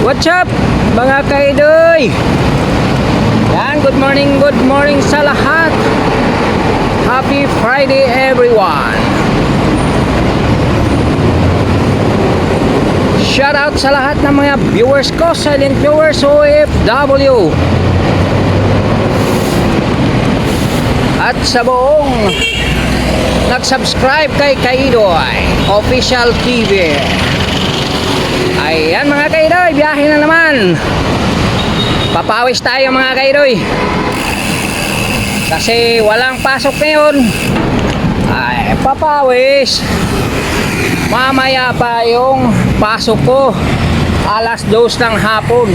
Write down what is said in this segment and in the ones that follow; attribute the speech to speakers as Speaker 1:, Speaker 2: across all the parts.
Speaker 1: What's up mga kaidoy? Yan, good morning sa lahat. Happy Friday everyone. Shout out sa lahat ng mga viewers ko, silent viewers, OFW. At sa buong nag-subscribe kay Kaidoy Official TV. Ayan mga kaidoy, biyahe na naman. Papawis tayo mga kaidoy, kasi walang pasok ngayon. Ay, papawis. Mamaya pa yung pasok ko, alas 2 ng hapon.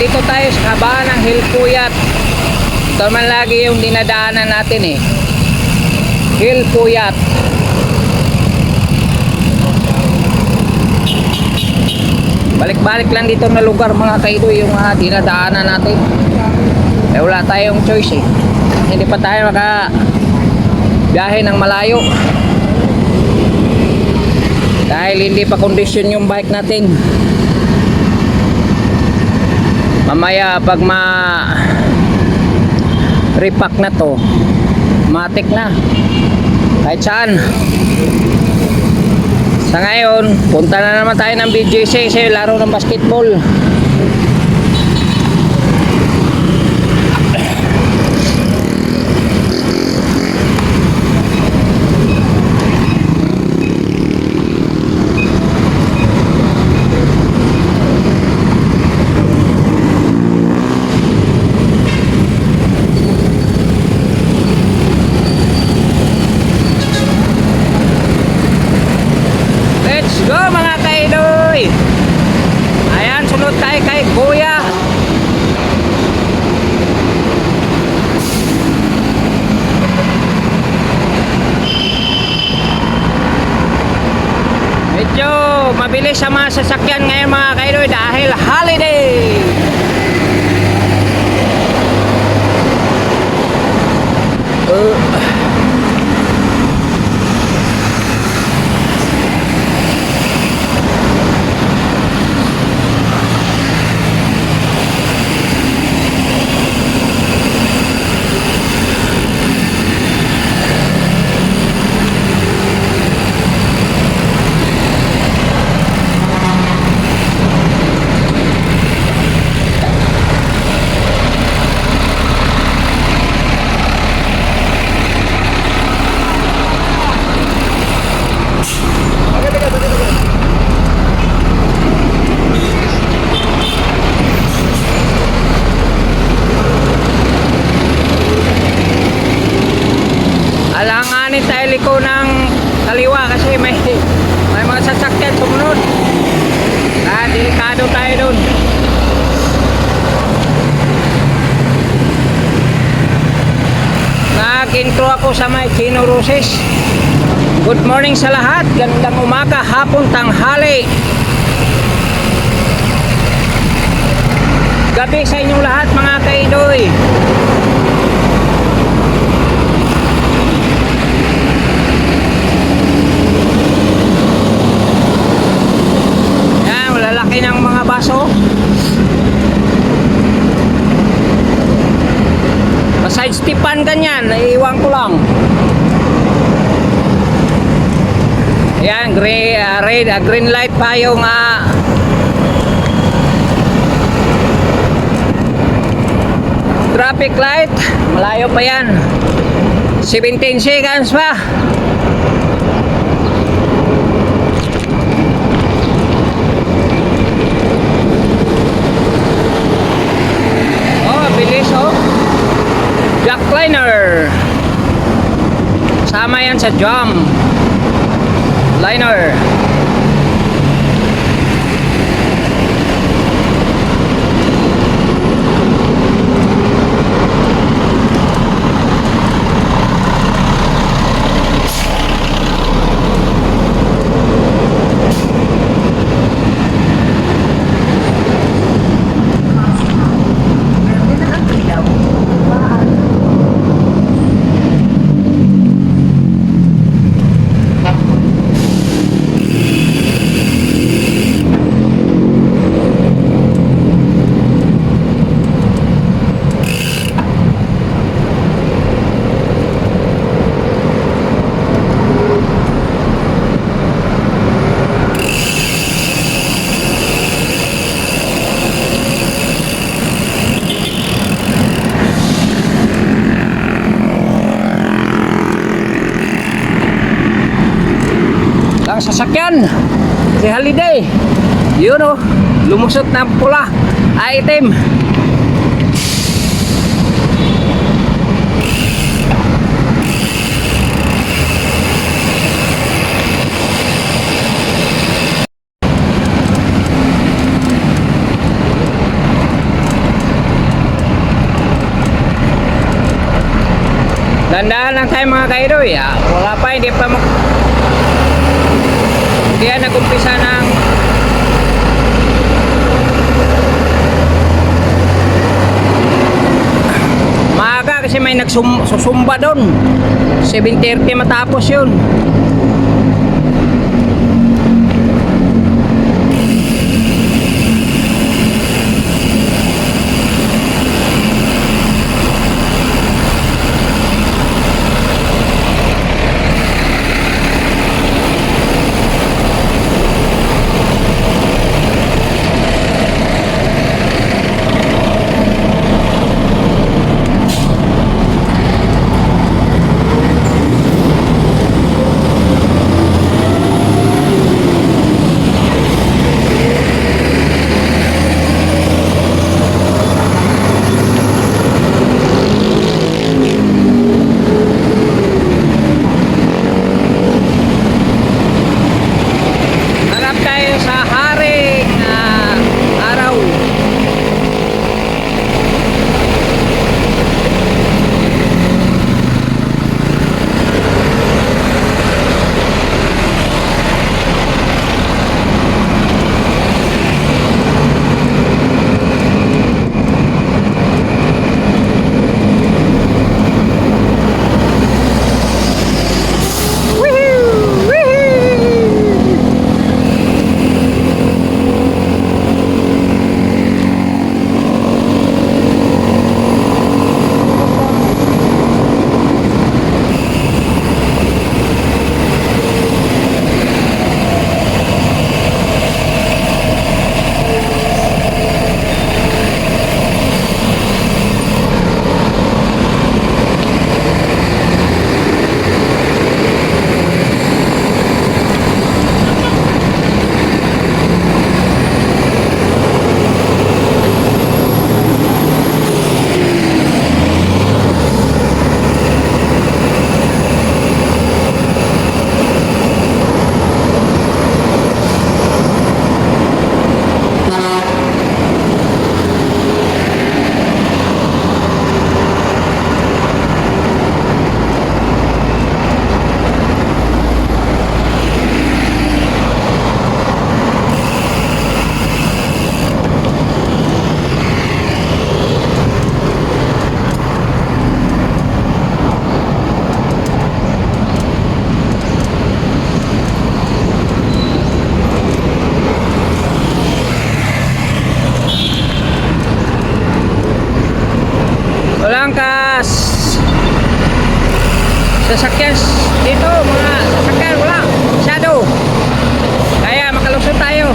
Speaker 1: Dito tayo sa kabahan ng Hilpuyat. Ito man lagi yung dinadaanan natin Hilpuyat. Balik-balik lang dito na lugar mga kaidoy yung dinadaanan natin. Wala tayong choice Hindi pa tayo biyahe ng malayo dahil hindi pa kondisyon yung bike natin. Mamaya pag repack na to, matik na kahit saan. Sa ngayon, punta na naman tayo ng BGC sa laro ng basketball. Go mga kaidoy. Ayan, sunod tayo kay Kuya. Medyo mabilis sa mga sasakyan ngayon mga kaidoy dahil holiday. Alanganin tayo liko ng kaliwa kasi may mga sasakyan sumunod. Delikado tayo dun. Nag-intro ako sa may Chino Roses. Good morning sa lahat. Gandang umaga, hapon, tanghali, gabi sa inyong lahat mga kaidoy. Lalaki ng mga baso. Side stepan ganyan, naiiwan ko lang. Ayan, green light pa yung traffic light. Malayo pa yan, 17 seconds pa. Bilis Jackliner. Sama yan sa jump liner. sasakyan. Si Holiday. Yun o. Lumusot na pula. Item. Dandaan lang tayo mga kaidoy. Wala pa, hindi pa hindi yan nag-umpisa ng maaga kasi may nagsusumba doon. 7:30 matapos yun. Sasakyan dito, mga sasakyan wala masyado, kaya makalusot tayo.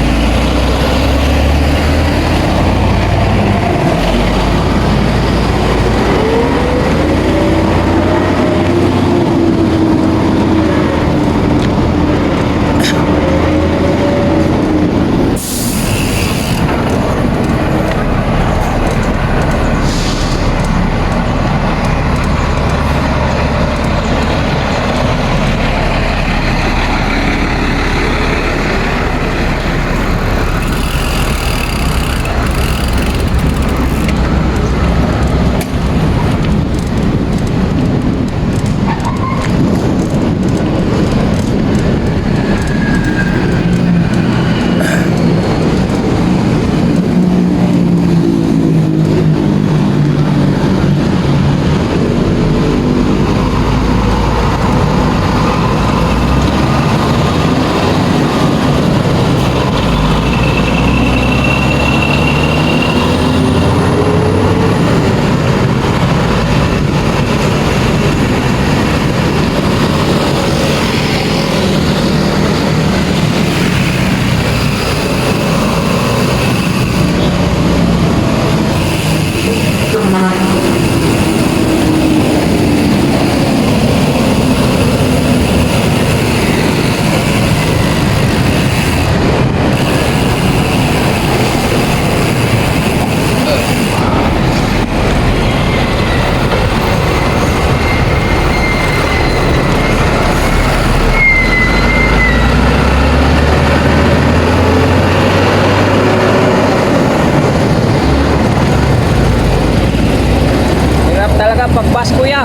Speaker 1: Pag-bus kuya.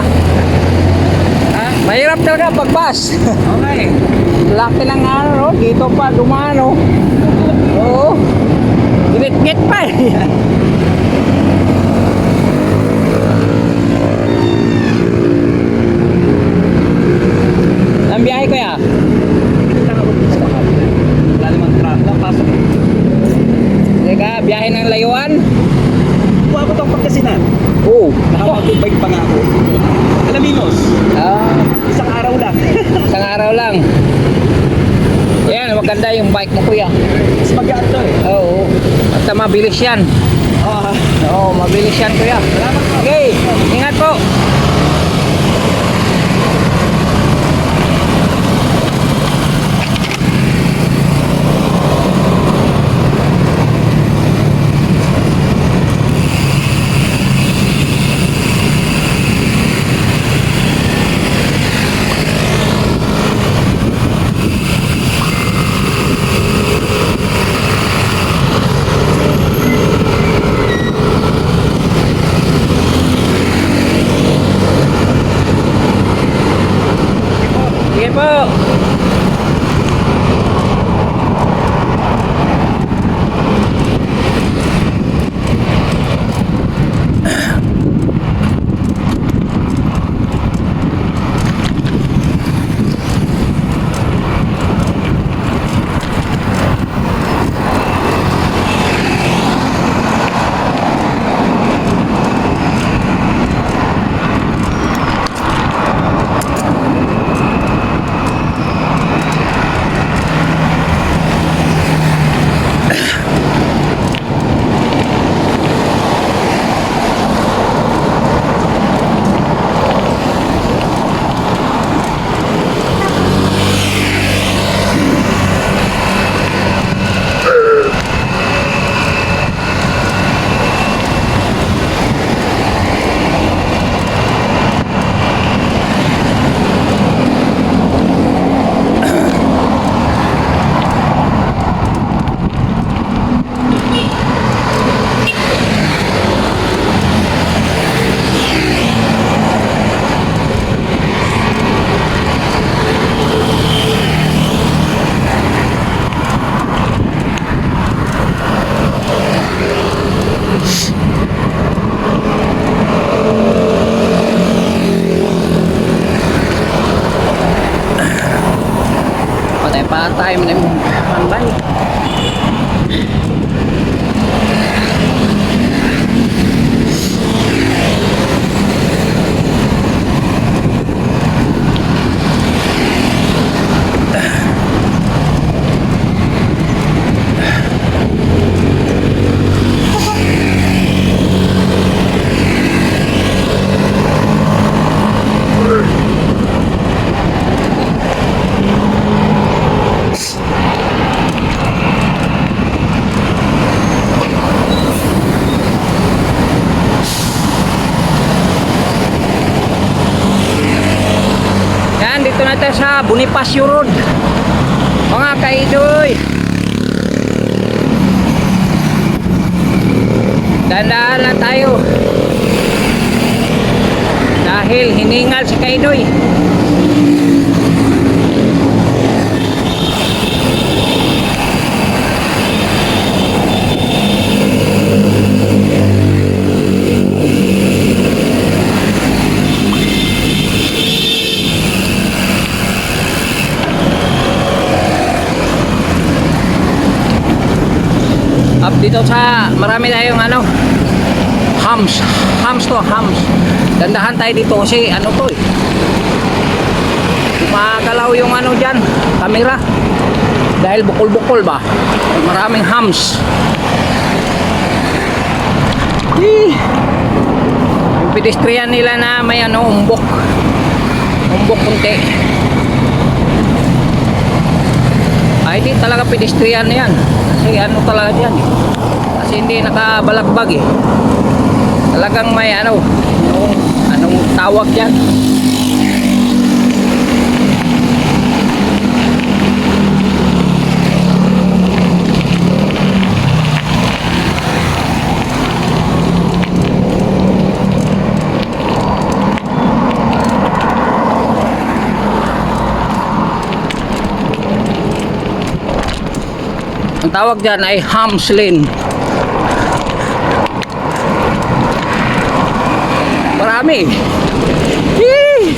Speaker 2: Ha?
Speaker 1: Mahirap talaga pag-bus.
Speaker 2: Okay.
Speaker 1: Laki ng ano, dito pa dumano. Oo. Git-git pa eh. Ang biyahe kuya?
Speaker 2: Dito lang ako sa lahat. Wala namang truck. Wala pasok.
Speaker 1: Teka, biyahe ng layuan?
Speaker 2: Kuha ko itong pagkasinan.
Speaker 1: Oo.
Speaker 2: Nakapag-bike pa nga ako. Alaminos.
Speaker 1: Ah,
Speaker 2: Isang araw lang.
Speaker 1: isang araw lang. Ayan, maganda yung bike mo kuya.
Speaker 2: Mas magaan to eh.
Speaker 1: Oo. At mabilis yan.
Speaker 2: Ah,
Speaker 1: Oo, mabilis yan kuya.
Speaker 2: salamat po.
Speaker 1: Okay, ingat po. Sige po. Patay mo na yung panbay. Yan, dito na tayo sa Bonifacio Road. Mga kaidoy. Dandaan lang tayo. Dahil hiningal si kaidoy. Up dito sa marami tayong ano hams dandahan tayo dito kasi ano to eh gumagalaw yung ano dyan camera dahil bukol ba maraming hams yung pedestrian nila na may ano umbok kunti ay di talaga pedestrian yan kasi ano talaga dyan eh. Kasi hindi nakabalagbag eh talagang may ano anong tawag dyan Ang tawag dyan ay Hamslin. Marami. Yee!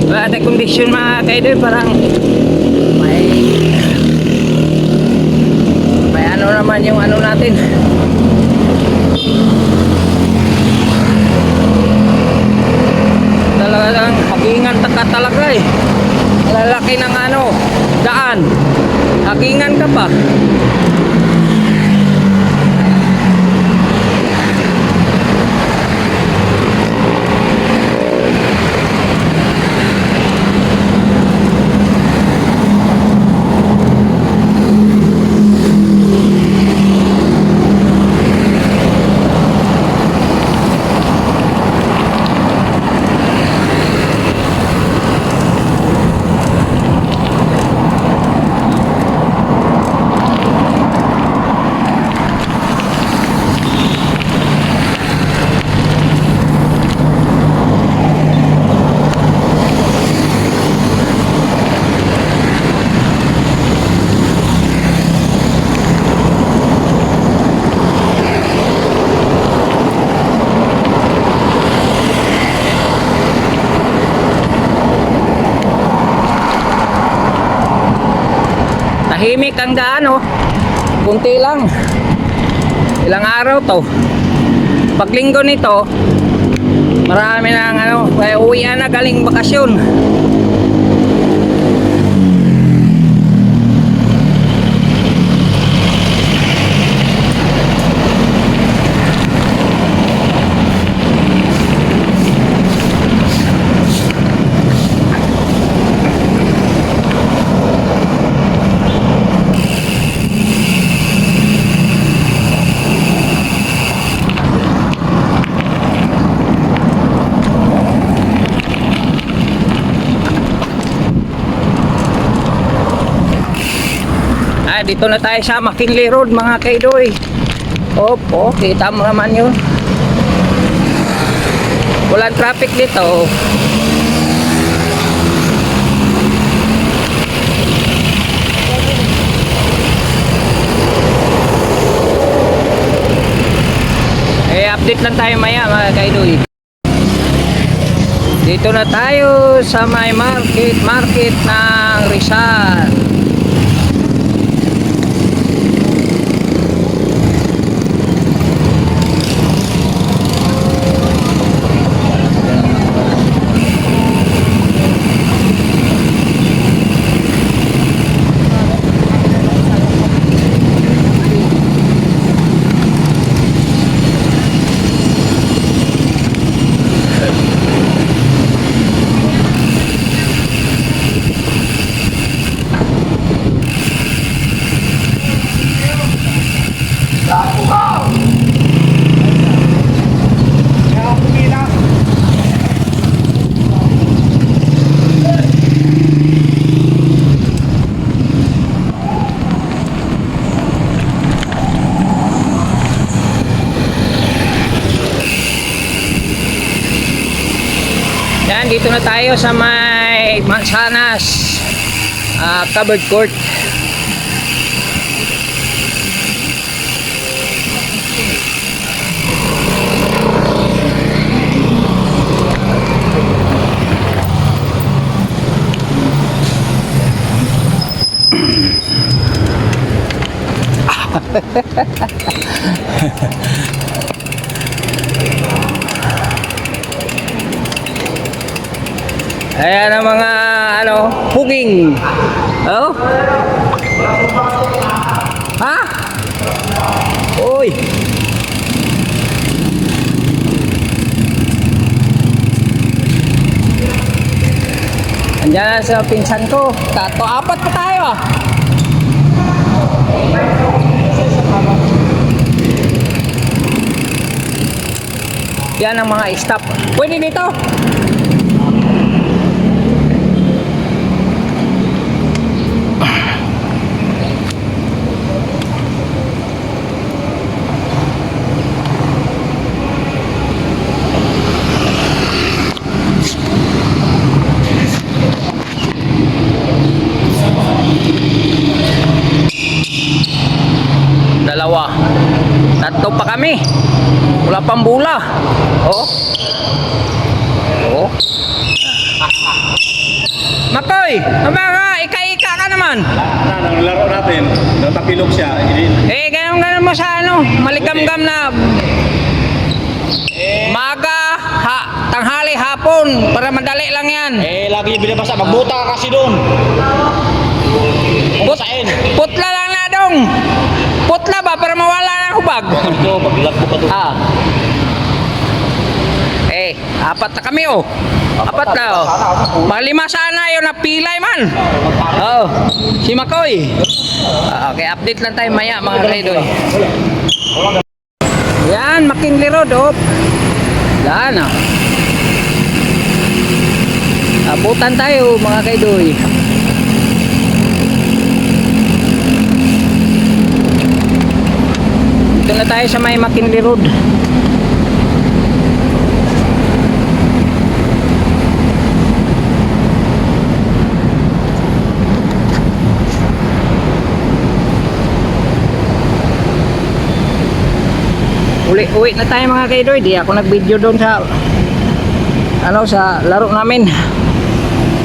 Speaker 1: Wala na kondisyon mga kaidoy, parang may ano naman yung ano natin. Talagang hagingan ka talaga eh. Lalaki ng ano, daan. Hagingan ka pa. Tahimik ang daan oh. Kunti lang. Ilang araw to. Pag linggo nito, marami na ano, kaya uwian na galing bakasyon. Dito na tayo sa McKinley Road mga kaidoy. Opo, kita mo naman yun. Walang traffic dito. Update lang tayo maya mga kaidoy. Dito na tayo sa may market ng Rizal. Yan, dito na tayo sa may Mansanas covered court. Ayan ang mga ano, puging. Oh? Ha? Uy. Andiyan na sa pinsan ko. Apat pa tayo ah. Yan ang mga stop. Pwede dito. dami. Wala pang bula. Oh. Oh. Makoy, mga ika-ika ka naman.
Speaker 2: Nang laro natin, natakilog siya.
Speaker 1: Eh, ganun mo sa ano, malikam-gam na maga, tanghali, hapon, para madali lang yan.
Speaker 2: Lagi yung binabasa. Magbuta ka kasi doon.
Speaker 1: Putla lang na dong. Putla ba, para mawala ng hubag.
Speaker 2: Ito, paglag mo pa doon.
Speaker 1: Ah. Eh, apat na kami oh. Apat na oh. Malima sana yun na pilay man. Oh, si Makoy. Okay, update lang tayo maya mga kaidoy. Yan, McKinley Road oh. Yan ah. Abutan tayo mga kaidoy. Dito na tayo sa may McKinley Road. Uwi na tayo mga kaidoy. Di ako nag-video doon sa sa laro namin.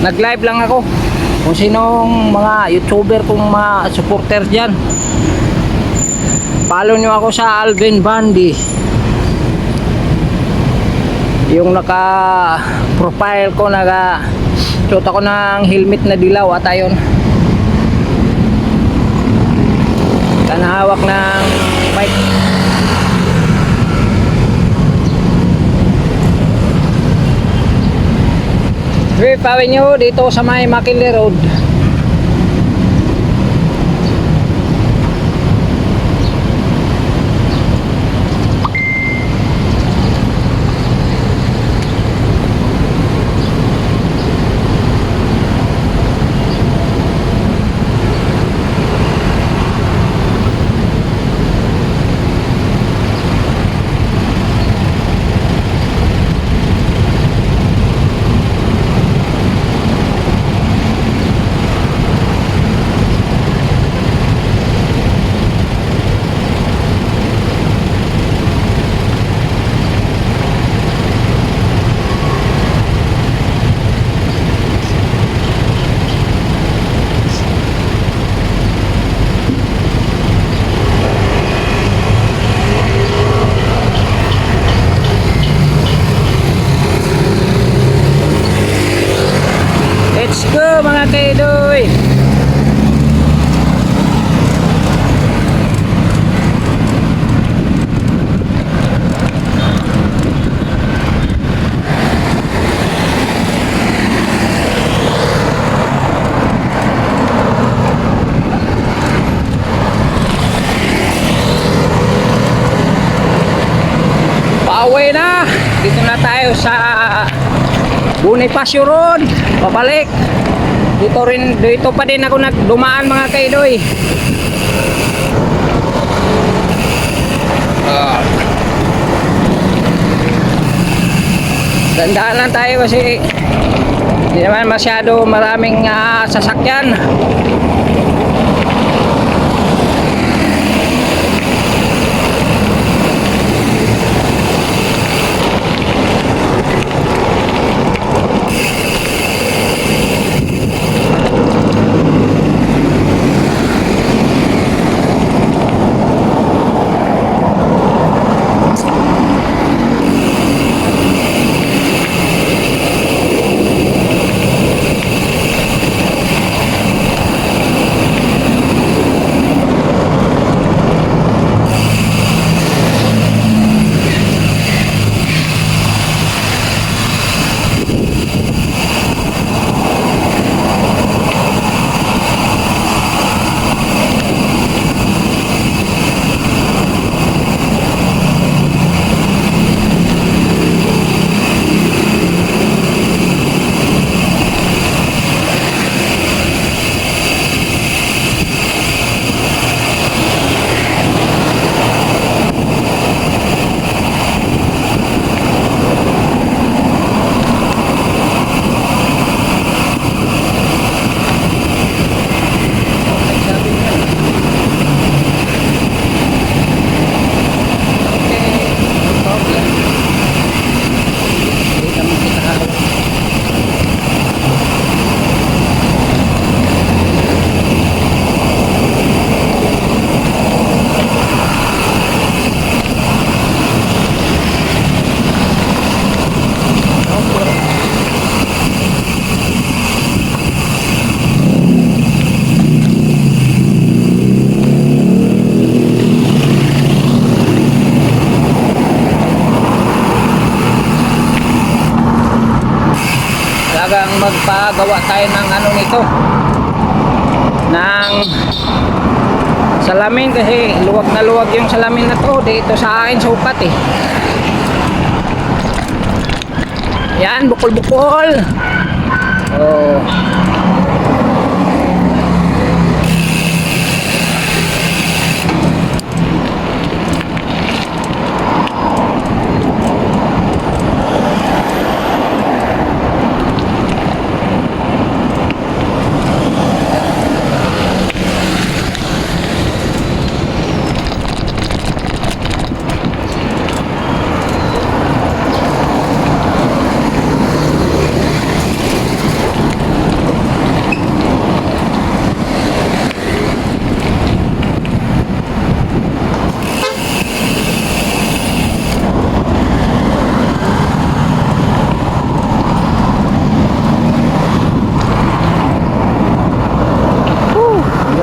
Speaker 1: Nag-live lang ako. Kung sinong mga YouTuber, kung mga supporters dyan, follow nyo ako sa Alvin Bandi. Yung naka profile ko, suot ako ng helmet na dilaw at ayon. Kanahawak ng bike. Trip Avenue dito sa may McKinley Road. Let's go mga kaidoy. Pauwi na. Dito na tayo sa Bonifacio Road. Pabalik. Dito pa din ako nagdumaan mga kaidoy. Dandaan lang tayo kasi hindi naman masyado maraming sasakyan. talagang magpagawa tayo ng ano nito, ng salamin, kasi luwag na luwag yung salamin na to dito sa akin sa upat eh. Yan, bukol-bukol. Oh.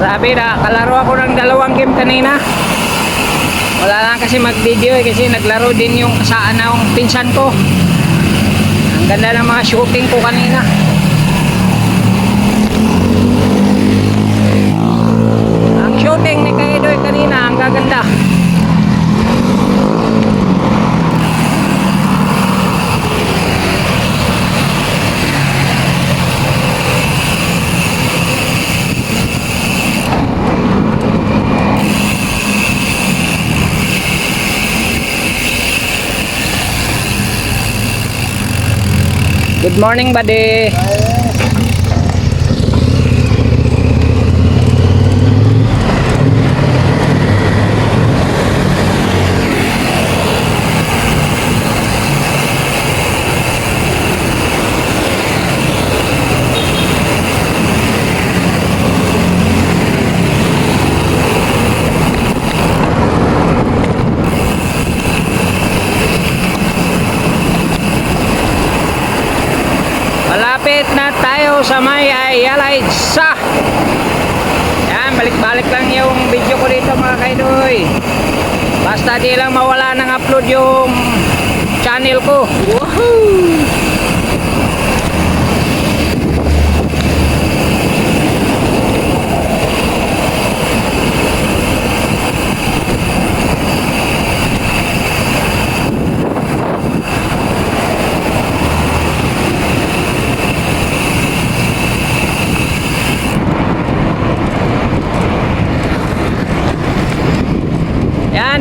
Speaker 1: Grabe na, kalaro ako ng dalawang game kanina. Wala lang kasi mag-video eh, kasi naglaro din yung kasaan ng pinsan ko. Ang ganda ng mga shooting ko kanina. Ang shooting ni Kaidoy kanina, ang gaganda. Good morning, buddy. Malapit na tayo sa may Ayala EDSA. Yan, balik-balik lang yung video ko dito mga kaidoy. Basta di lang mawala ng upload yung channel ko. Woohoo!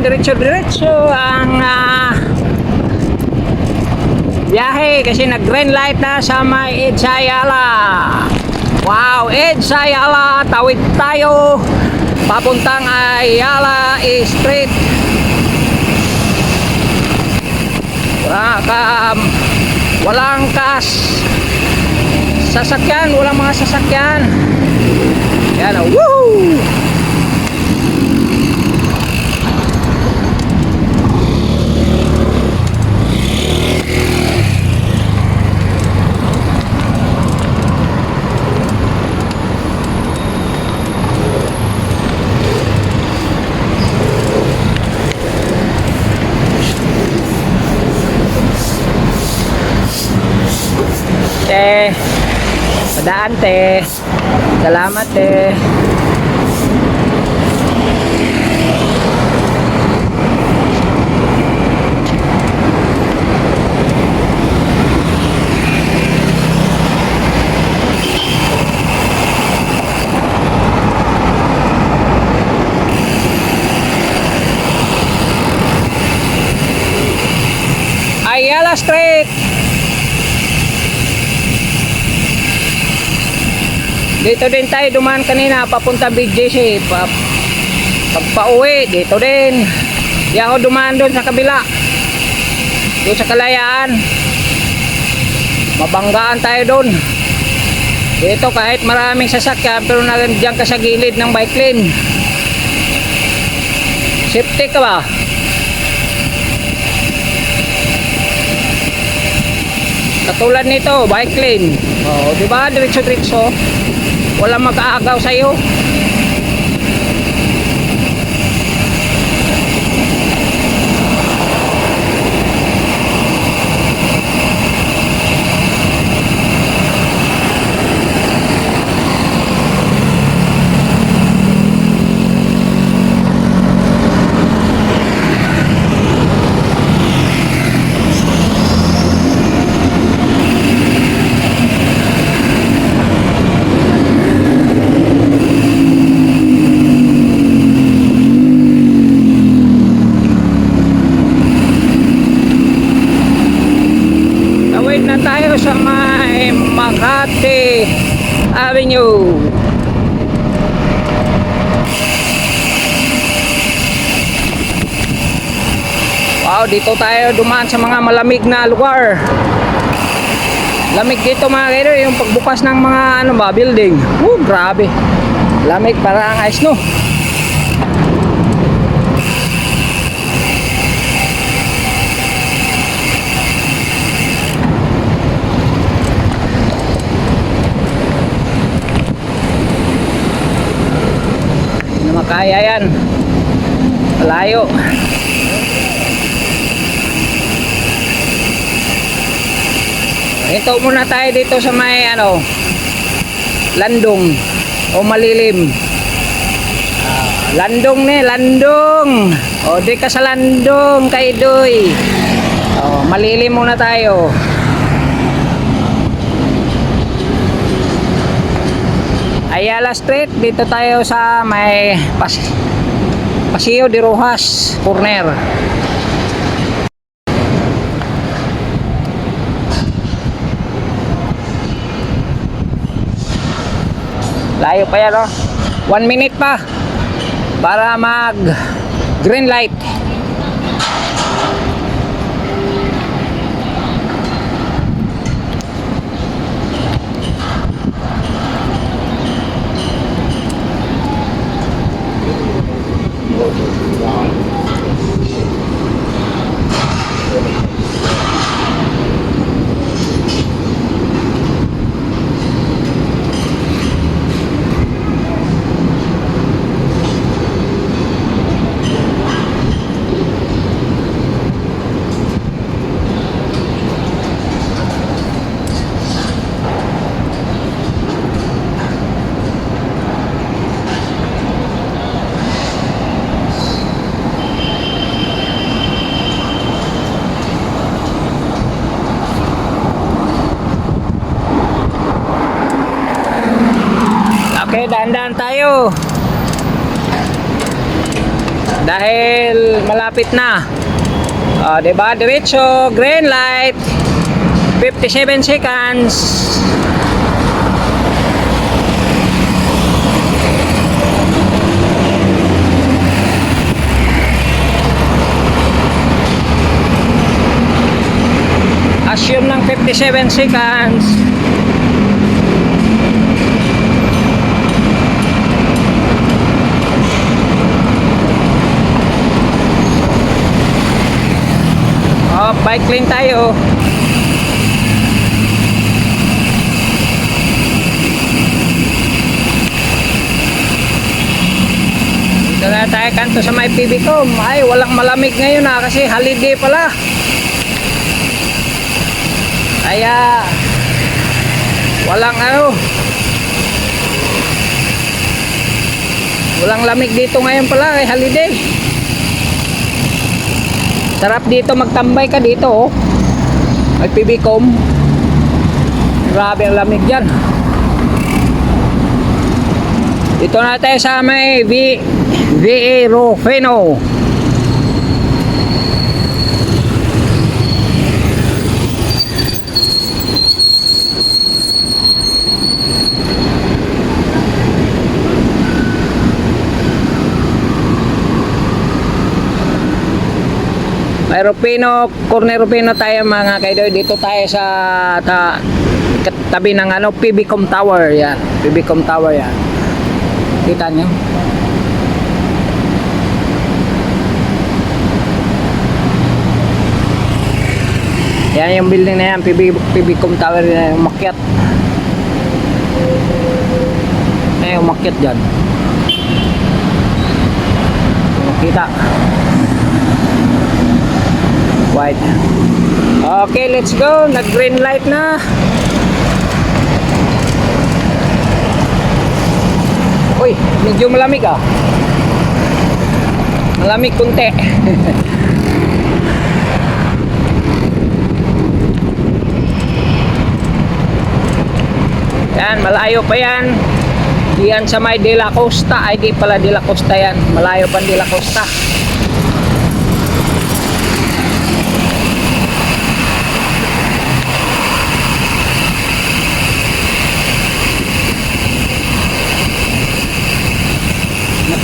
Speaker 1: Diretso-diretso ang biyahe kasi nag-green light na sa may EDSA Ayala. Wow, EDSA Ayala, tawid tayo papuntang Ayala Street. Walang sasakyan, walang mga sasakyan. Yan, woo! Padaan te. Salamat te. Ayala Street. Dito din tayo dumaan kanina papunta BGC. Pagpa-uwi dito din. Di ako dumaan doon sa kabila. Doon sa Kalayaan. Mabanggaan tayo doon. Dito kahit maraming sasakyan pero nandiyan ka sa gilid ng bike lane. Safety ka ba? Katulad nito, bike lane. Oh, di ba? Diretso-diretso. Walang mag-aagaw sa iyo. Makati Avenue. Wow, dito tayo dumaan sa mga malamig na lugar. Lamig dito mga kayo, yung pagbukas ng mga ano ba, building. Grabe. Lamig parang ice, no? Hindi na makaya yan. Malayo. Ito muna tayo dito sa may ano, landong o malilim. Landong ni, landong. O di ka sa landong kay Doy. O malilim muna tayo. Ayala Street, dito tayo sa may Paseo de Rojas corner. Layo pa yan, oh. 1 minute pa para mag green light. Okay, dahan-dahan tayo. Dahil malapit na. Diba? Diretso, green light. 57 seconds. Assume ng 57 seconds. Bike lane tayo. Dito na tayo kanto sa may PBCom. Ay, walang malamig ngayon kasi holiday pala. Kaya walang walang lamig dito ngayon pala kay holiday. Sarap dito magtambay ka dito, oh. May PBCom. Grabe ang lamig dyan. Dito na tayo sa may VA Rufino. May Rufino, corner Rufino tayo mga kaidoy. Dito tayo sa tabi ng PBCom Tower yan. PBCom Tower yan. Kita nyo? Yan yung building na yan, PBCom Tower na yung umakyat. Umakyat dyan. Kita. White. Okay, let's go. Nag green light na. Uy, medyo malamig ah. Malamig kunti. Yan, malayo pa yan. Diyan sa may De La Costa. Ay, di pala De La Costa yan. Malayo pa De La Costa.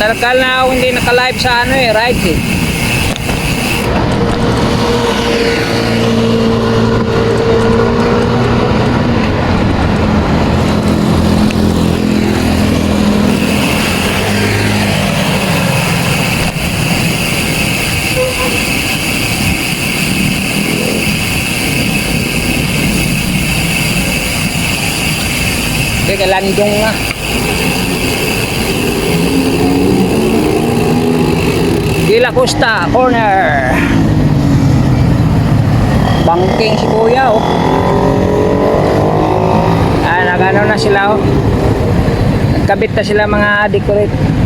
Speaker 1: Tagal na ako hindi naka-live sa ano eh, rides eh. Teka, landong nga. Villa Costa corner. Bangking si kuya oh. Nagano na sila oh. Nagkabit na sila mga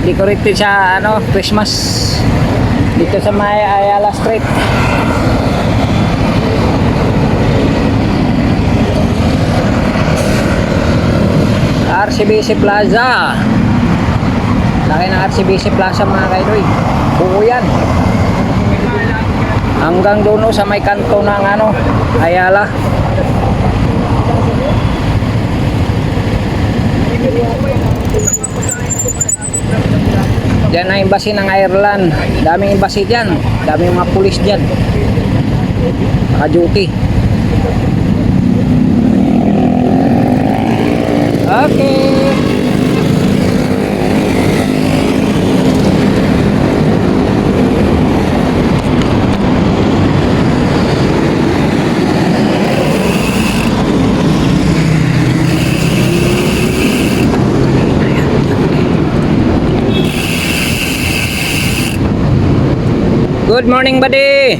Speaker 1: decorated sa ano, Christmas dito sa may Ayala Street. RCBC Plaza. Laki ng RCBC Plaza mga kaidoy. Buo yan. Hanggang doon sa may kanto ng ano, Ayala. Diyan ang embassy ng Ireland. Daming embassy dyan. Daming mga pulis dyan. Naka-duty. Okay. Good morning, buddy.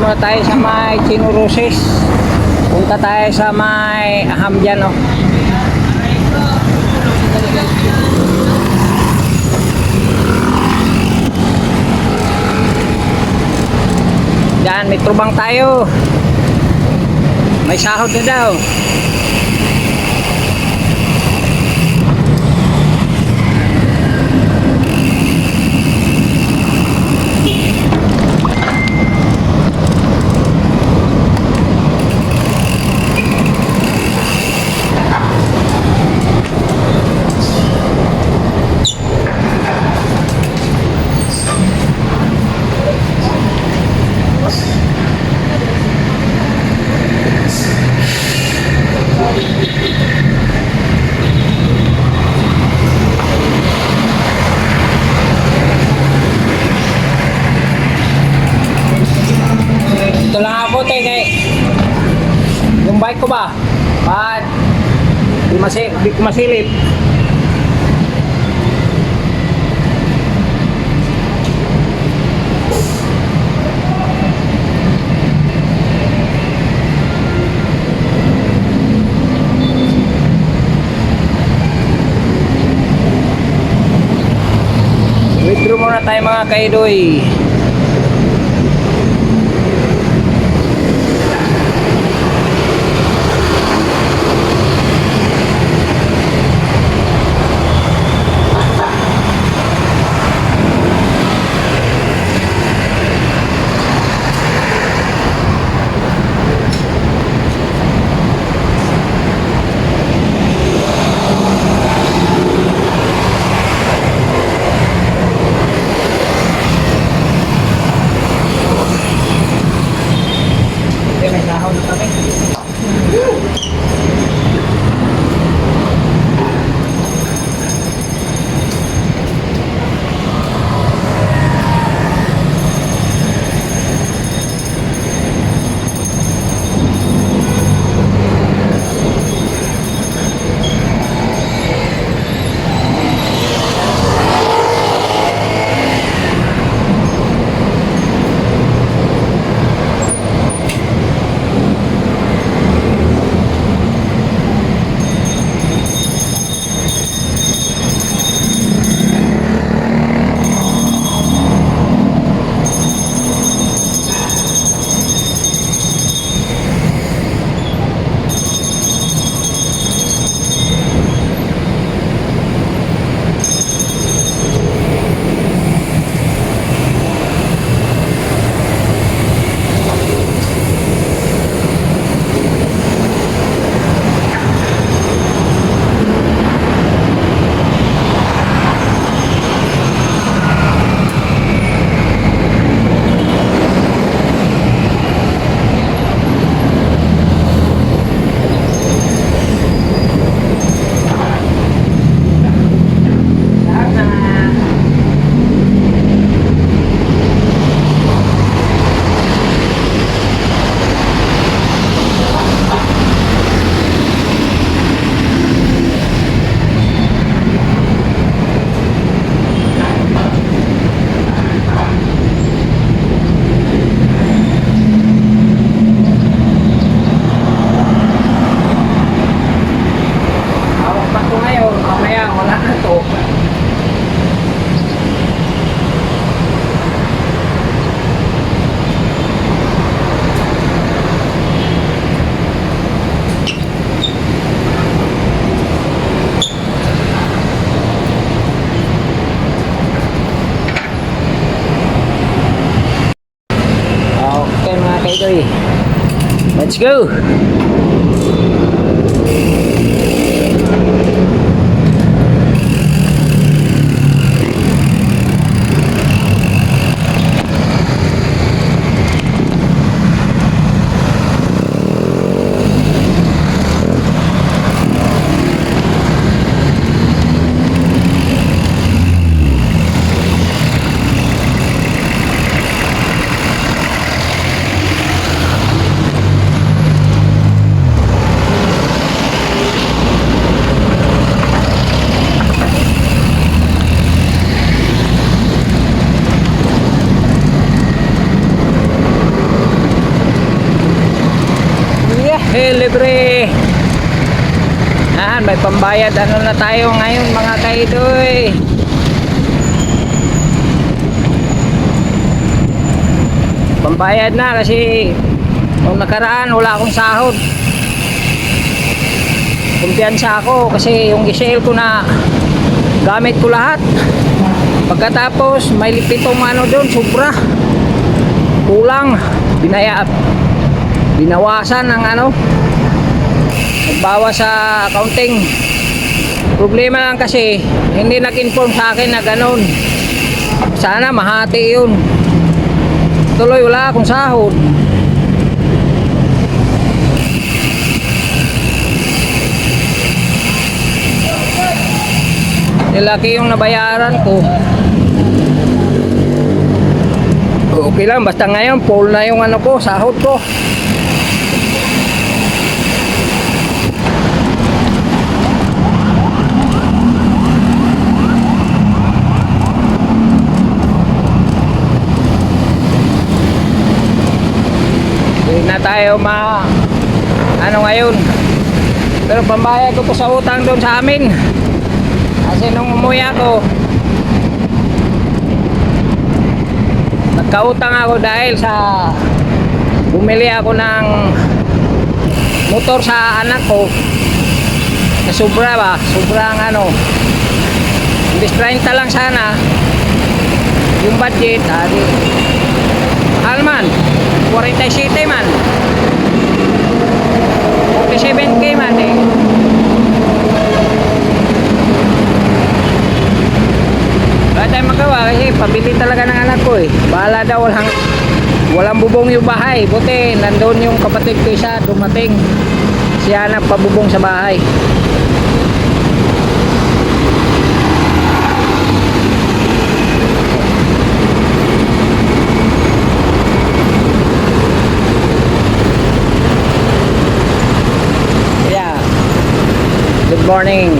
Speaker 1: Muna tayo sa may Chino Roses. Punta tayo sa may Aham dyan, oh. Dyan, may trubang tayo. May sahod na daw. Ito lang ako, te, kay yung bike ko ba? Di ko masilip. Withdraw muna tayo mga kaidoy. May sahod na kami. Kaidoy. Let's go. Libre. May pambayad ano na tayo ngayon mga kaidoy. Pambayad na kasi nung nakaraan wala akong sahod. Kumpiyansa ako kasi yung gisale ko na gamit ko lahat. Pagkatapos may lipitong ano doon, sobra. Kulang. Binawasan ng ano, nagbawas sa accounting. Problema lang kasi hindi nag-inform sa akin na ganun. Sana mahati yun. Tuloy wala akong sahod. Laki yung nabayaran ko. Okay lang, basta ngayon full na yung ano ko, sahod ko. Hindi na tayo ano ngayon. Pero pambayad ko po sa utang doon sa amin. Kasi nung umuwi ako, nagkautang ako dahil sa bumili ako ng motor sa anak ko na sobra ba, sobrang ano, imbis 30 lang sana yung budget, di mahal man, 47 man, 47k man eh. Wala tayong magawa kasi pabili talaga ng anak ko eh. Bahala daw, walang bubong yung bahay. Buti nandun yung kapatid ko isa, dumating. Siya nagpabubong sa bahay. Yeah. Good morning.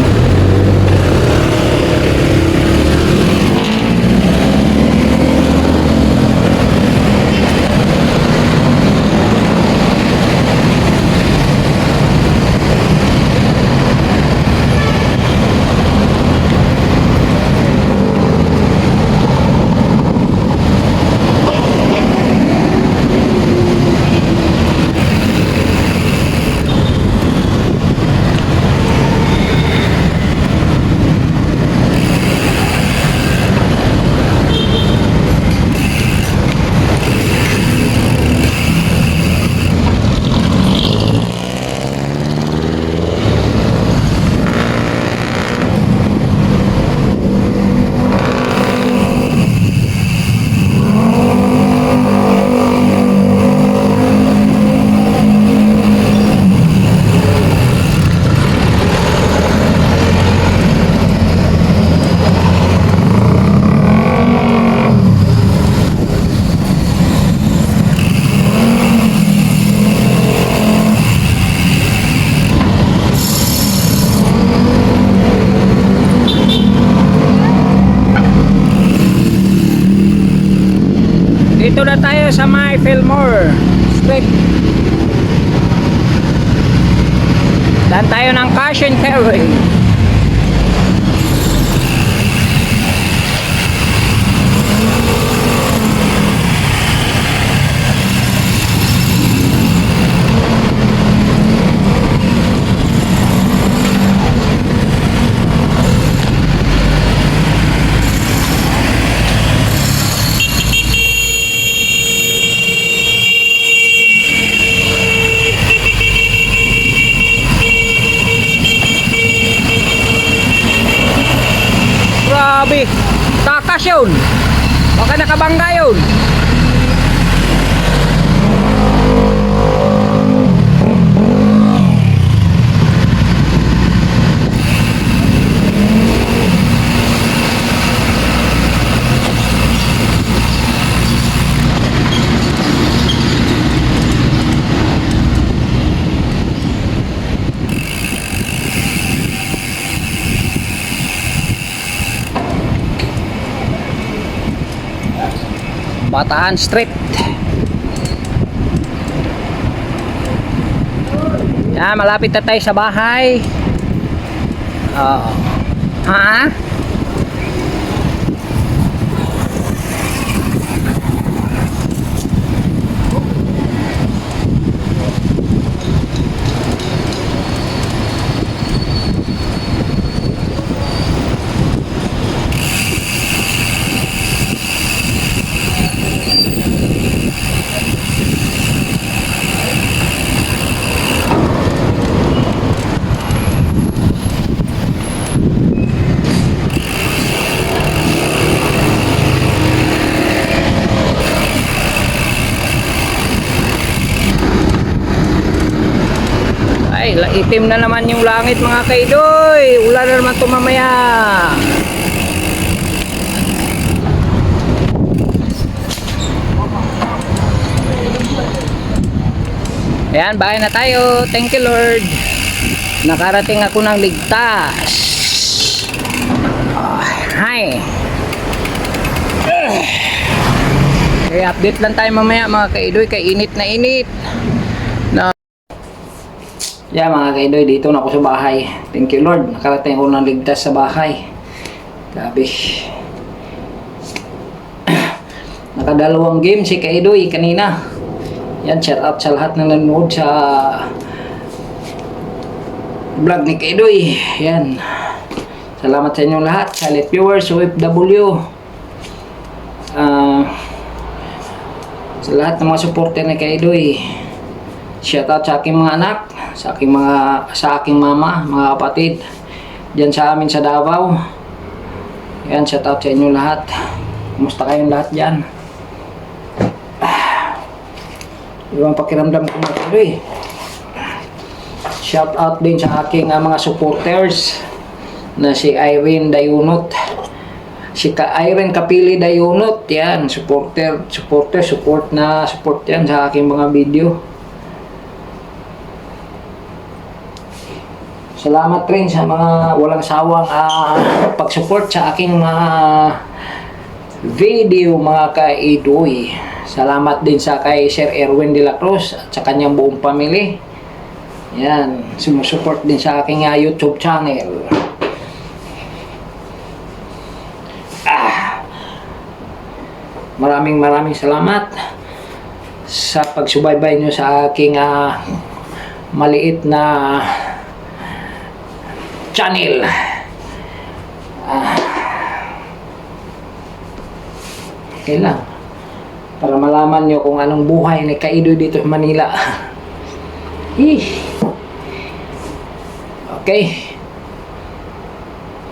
Speaker 1: Dito na tayo sa may Fillmore Street. Dan tayo ng cash and carry. Grabe, takas yun. Baka nakabangga yun. Bataan Street. Yan, malapit na tayo sa bahay. Oo. Ha? Ay, itim na naman yung langit mga kaidoy. Ulan na naman ito mamaya. Ayan, bahay na tayo. Thank you Lord. Nakarating ako ng ligtas. Hi. Okay, update lang tayo mamaya mga kaidoy, kay init na init. Yeah, mga kaidoy, dito na ako sa bahay. Thank you Lord, nakarating ako ng ligtas sa bahay. Grabe. Nakadalawang game si kaidoy kanina. Yan, shout out sa lahat na nanonood sa vlog ni kaidoy. Yan. Salamat sa inyong lahat, silent viewers, OFW. Sa lahat ng mga supporter ni kaidoy. Shout out sa aking mga anak, sa aking mama, mga kapatid diyan sa amin sa Davao. Yan, shout out sa inyo lahat. Kumusta kayong lahat diyan? Ibang pakiramdam ko mga kaidoy. Shout out din sa aking mga supporters na si Irene Dayunot, si Irene Kapili Dayunot. Yan, support yan sa aking mga video. Salamat rin sa mga walang sawang pag-support sa aking mga video mga kaidoy. Salamat din sa kay Sir Erwin de la Cruz at sa kanyang buong pamilya. Yan, sumusupport din sa aking YouTube channel. Maraming salamat sa pagsubaybay nyo sa aking maliit na channel. Okay lang, para malaman nyo kung anong buhay ni kaidoy dito sa Manila. Okay,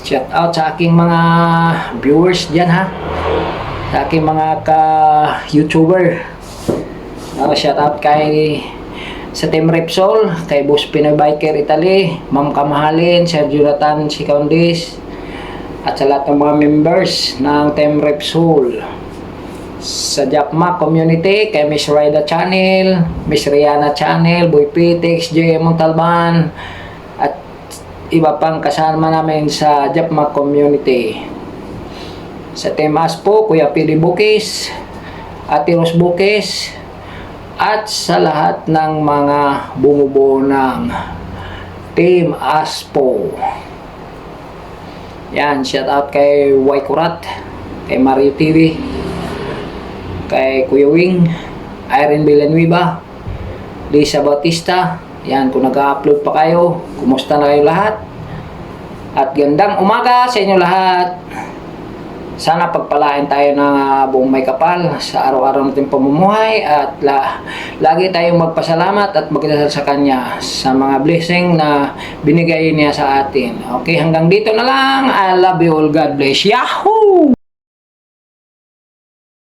Speaker 1: shout out sa aking mga viewers dyan ha, sa aking mga ka-YouTuber. Shout out kay sa Team Repsol, kay Boss Pinoy Biker Italy, Ma'am Kamahalin, Sir Jonathan Sicaundis, at sa lahat ng mga members ng Team Repsol. Sa Japma Community, kay Miss Rida Channel, Miss Rihanna Channel, Boy Pitex, J. Montalban, at iba pang kasama namin sa Japma Community. Sa Team Aspo, Kuya Pili Bukis, Ate Ros Bukis, at sa lahat ng mga bumubuo ng Team Aspo. Yan, shout out kay Y Kurat, kay Mario TV, kay Kuya Wing, Irene Villanueva, Lisa Bautista. Yan, kung nag-upload pa kayo, kumusta na kayo lahat? At gandang umaga sa inyo lahat. Sana pagpalain tayo ng buong may kapal sa araw-araw nating pamumuhay at lagi tayong magpasalamat at magdasal sa Kanya sa mga blessing na binigay niya sa atin. Okay, hanggang dito na lang. I love you all. God bless. Yahoo!